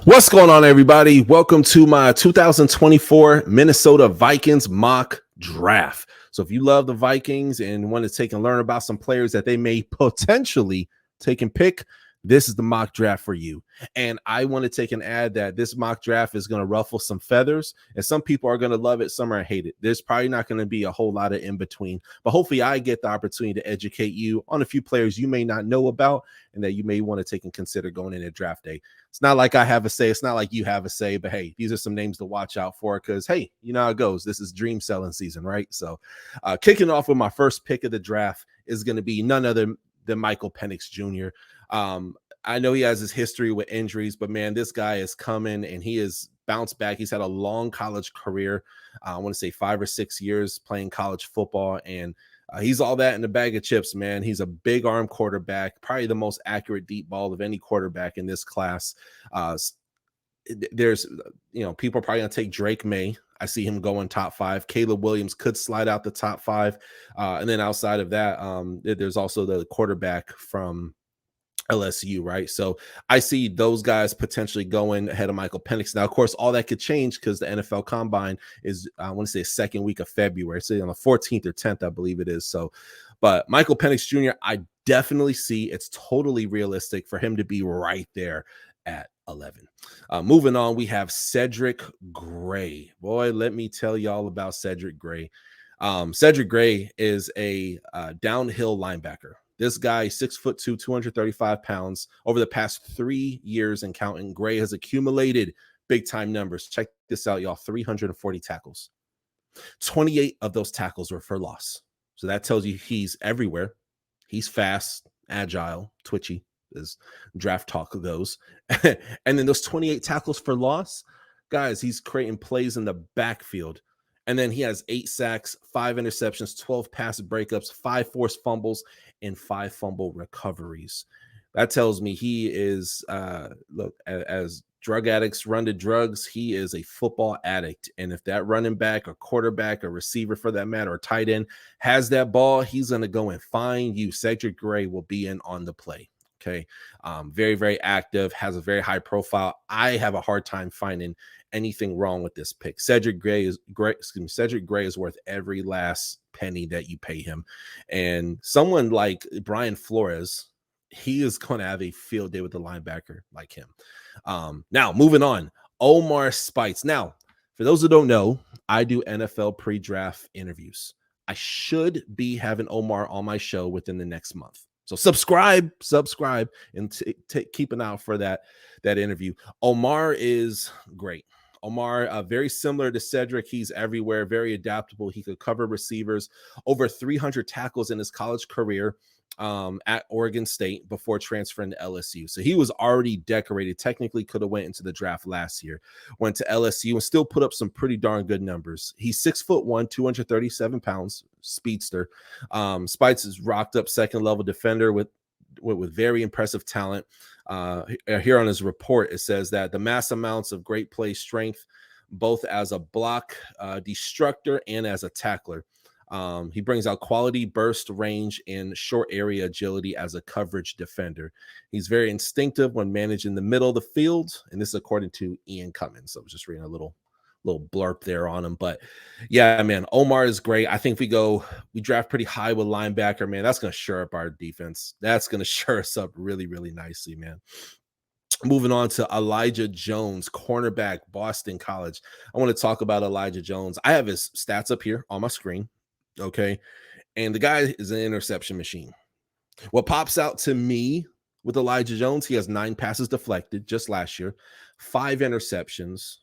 What's going on, everybody? Welcome to my 2024 Minnesota Vikings mock draft. So if you love the Vikings and want to take and learn about some players that they may potentially take and pick, this is the mock draft for you. And I want to take and add that this mock draft is going to ruffle some feathers, and some people are going to love it, some are hate it. There's probably not going to be a whole lot of in between, but hopefully I get the opportunity to educate you on a few players you may not know about and that you may want to take and consider going into draft day. It's not like I have a say. It's not like you have a say, but hey, these are some names to watch out for because, hey, you know how it goes. This is dream selling season, right? So kicking off with my first pick of the draft is going to be none other than Michael Penix Jr. I know he has his history with injuries, but man, this guy is coming and he is bounced back. He's had a long college career. I want to say 5 or 6 years playing college football, and he's all that in a bag of chips, man. He's a big arm quarterback, probably the most accurate deep ball of any quarterback in this class. There's, people are probably going to take Drake May. I see him going top 5. Caleb Williams could slide out the top 5. And then outside of that, there's also the quarterback from LSU, right? So I see those guys potentially going ahead of Michael Penix. Now, of course, all that could change because the NFL Combine is, I want to say, second week of February. So on the 14th or 10th, I believe it is. So, but Michael Penix Jr., I definitely see it's totally realistic for him to be right there at 11. Moving on, we have Cedric Gray. Boy, let me tell y'all about Cedric Gray. Cedric Gray is a downhill linebacker. This guy, 6'2", 235 pounds. Over the past 3 years and counting, Gray has accumulated big-time numbers. Check this out, y'all. 340 tackles. 28 of those tackles were for loss. So that tells you he's everywhere. He's fast, agile, twitchy, as draft talk goes. And then those 28 tackles for loss, guys, he's creating plays in the backfield. And then he has 8 sacks, 5 interceptions, 12 pass breakups, 5 forced fumbles, and 5 fumble recoveries. That tells me he is, look, as drug addicts run to drugs, he is a football addict. And if that running back or quarterback or receiver, for that matter, or tight end has that ball, he's going to go and find you. Cedric Gray will be in on the play. Okay. Very, very active, has a very high profile. I have a hard time finding anything wrong with this pick. Cedric Gray is worth every last penny that you pay him. And someone like Brian Flores, he is going to have a field day with the linebacker like him. Now, moving on, Omar Speights. Now, for those who don't know, I do NFL pre-draft interviews. I should be having Omar on my show within the next month. So subscribe, and keep an eye out for that interview. Omar is great. Omar, very similar to Cedric. He's everywhere, very adaptable. He could cover receivers, over 300 tackles in his college career at Oregon State before transferring to LSU. So he was already decorated. Technically could have went into the draft last year, went to LSU and still put up some pretty darn good numbers. He's 6'1", 237 pounds, speedster. Speights is rocked up second level defender with very impressive talent. Here on his report, it says that the mass amounts of great play strength, both as a block destructor and as a tackler. He brings out quality burst range and short area agility as a coverage defender. He's very instinctive when managing the middle of the field, and this is according to Ian Cummins. So I was just reading a little blurb there on him. But yeah, man, Omar is great. I think we draft pretty high with linebacker, man. That's going to shore up our defense. That's going to shore us up really, really nicely, man. Moving on to Elijah Jones, cornerback, Boston College. I want to talk about Elijah Jones. I have his stats up here on my screen. Okay. And the guy is an interception machine. What pops out to me with Elijah Jones, he has 9 passes deflected just last year, 5 interceptions,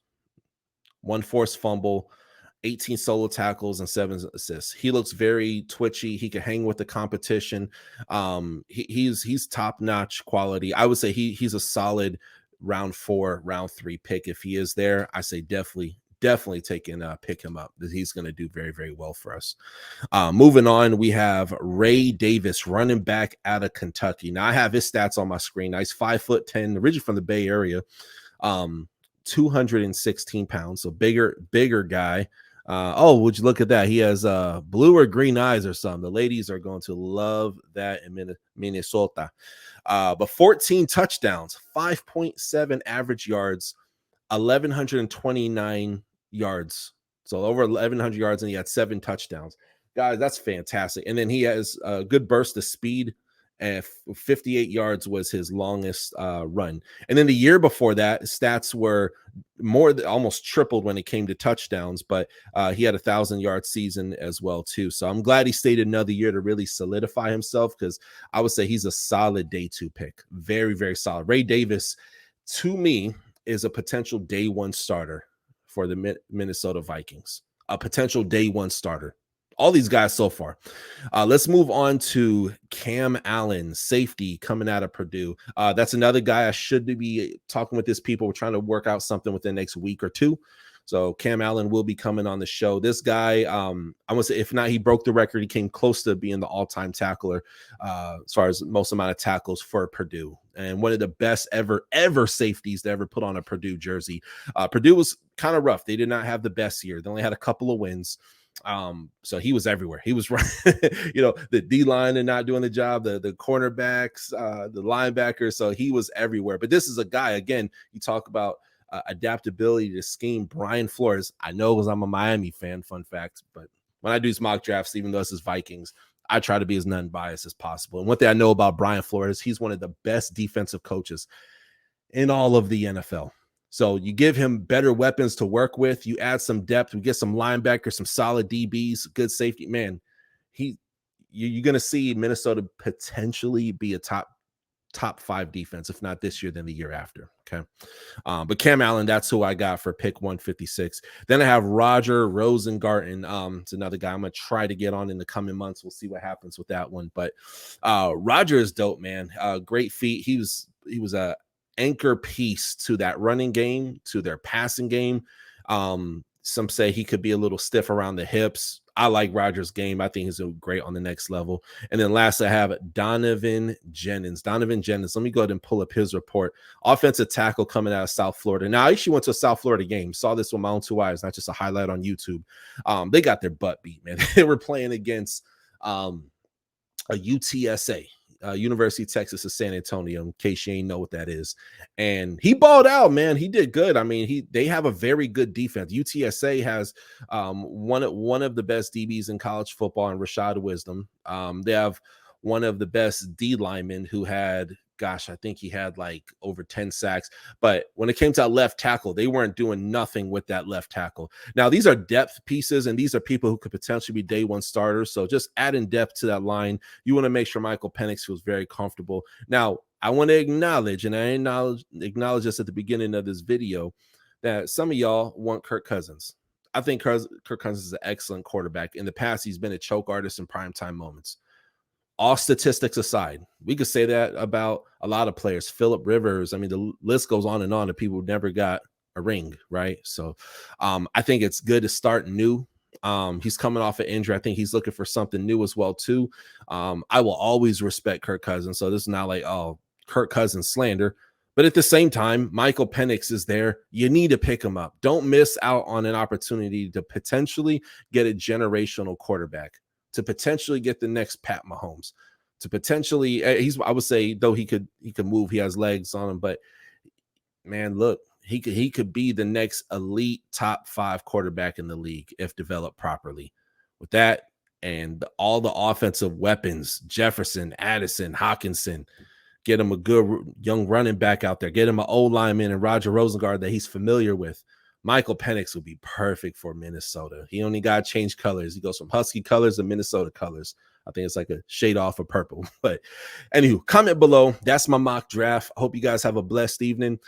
1 forced fumble, 18 solo tackles, and 7 assists. He looks very twitchy. He can hang with the competition. He's top-notch quality. I would say he's a solid round 4, round 3 pick. If he is there, I say definitely pick him up. He's going to do very, very well for us. Moving on, we have Ray Davis, running back out of Kentucky. Now I have his stats on my screen. Now, he's 5'10", originally from the Bay Area, 216 pounds, so bigger guy. Oh, would you look at that? He has blue or green eyes or something. The ladies are going to love that in Minnesota. But 14 touchdowns, 5.7 average yards, 1,129 yards. So over 1,100 yards, and he had 7 touchdowns. Guys, that's fantastic. And then he has a good burst of speed. And 58 yards was his longest run. And then the year before that, stats were almost tripled when it came to touchdowns. But he had 1,000-yard season as well too. So I'm glad he stayed another year to really solidify himself, because I would say he's a solid day 2 pick. Very, very solid. Ray Davis, to me, is a potential day 1 starter for the Minnesota Vikings. A potential day 1 starter. All these guys so far. Let's move on to Cam Allen, safety coming out of Purdue. That's another guy I should be talking with his people. We're trying to work out something within the next week or 2. So Cam Allen will be coming on the show. This guy, I would say, if not, he broke the record. He came close to being the all-time tackler as far as most amount of tackles for Purdue, and one of the best ever safeties to ever put on a Purdue jersey. Purdue was kind of rough. They did not have the best year. They only had a couple of wins. So he was everywhere. He was right, the D-line and not doing the job, the cornerbacks, the linebackers. So he was everywhere. But this is a guy, again, you talk about adaptability to scheme. Brian Flores, I know, because I'm a Miami fan, fun fact, but when I do these mock drafts, even though this is Vikings, I try to be as non-biased as possible. And one thing I know about Brian Flores, he's one of the best defensive coaches in all of the NFL. So you give him better weapons to work with. You add some depth. We get some linebackers, some solid DBs, good safety. Man, you're going to see Minnesota potentially be a top 5 defense, if not this year, then the year after. Okay. But Cam Allen, that's who I got for pick 156. Then I have Roger Rosengarten. It's another guy I'm going to try to get on in the coming months. We'll see what happens with that one. But Roger is dope, man. Great feet. He was a anchor piece to that running game, to their passing game. Some say he could be a little stiff around the hips. I like Rodgers' game. I think he's great on the next level. And then last, I have Donovan Jennings. Let me go ahead and pull up his report. Offensive tackle coming out of South Florida. Now, I actually went to a South Florida game. Saw this with my own 2 eyes, not just a highlight on YouTube. They got their butt beat, man. They were playing against a UTSA. University of Texas of San Antonio, in case you ain't know what that is. And he balled out, man. He did good. I mean, they have a very good defense. UTSA has one of the best DBs in college football, and Rashad Wisdom. They have one of the best D linemen who had, I think he had like over 10 sacks. But when it came to that left tackle, they weren't doing nothing with that left tackle. Now, these are depth pieces, and these are people who could potentially be day 1 starters. So just adding depth to that line, you want to make sure Michael Penix feels very comfortable. Now, I want to acknowledge, and I acknowledge this at the beginning of this video, that some of y'all want Kirk Cousins. I think Kirk Cousins is an excellent quarterback. In the past, he's been a choke artist in primetime moments. All statistics aside, we could say that about a lot of players. Phillip Rivers, I mean, the list goes on and on of people who never got a ring, right? So I think it's good to start new. He's coming off an injury. I think he's looking for something new as well, too. I will always respect Kirk Cousins. So this is not like, oh, Kirk Cousins slander. But at the same time, Michael Penix is there. You need to pick him up. Don't miss out on an opportunity to potentially get a generational quarterback, to potentially get the next Pat Mahomes, to potentially, I would say, though he could move, he has legs on him, but man, look, he could be the next elite top 5 quarterback in the league if developed properly. With that and all the offensive weapons, Jefferson, Addison, Hawkinson, get him a good young running back out there, get him an old lineman and Roger Rosengard that he's familiar with. Michael Penix would be perfect for Minnesota. He only got to change colors. He goes from Husky colors to Minnesota colors. I think it's like a shade off of purple. But anywho, comment below. That's my mock draft. I hope you guys have a blessed evening.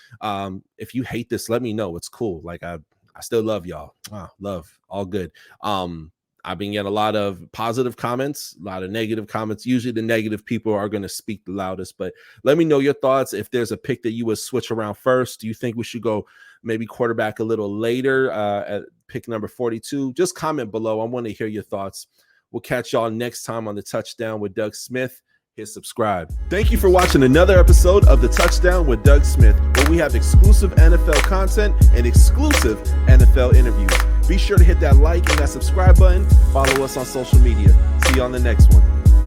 If you hate this, let me know. It's cool. Like I still love y'all. Love, all good. I've been getting a lot of positive comments, a lot of negative comments. Usually the negative people are going to speak the loudest, but let me know your thoughts. If there's a pick that you would switch around first, do you think we should go maybe quarterback a little later at pick number 42? Just comment below. I want to hear your thoughts. We'll catch y'all next time on the Touchdown with Doug Smith hit subscribe. Thank you for watching another episode of the Touchdown with Doug Smith, where we have exclusive NFL content and exclusive NFL interviews. Be sure to hit that like and that subscribe button. Follow us on social media. See you on the next one.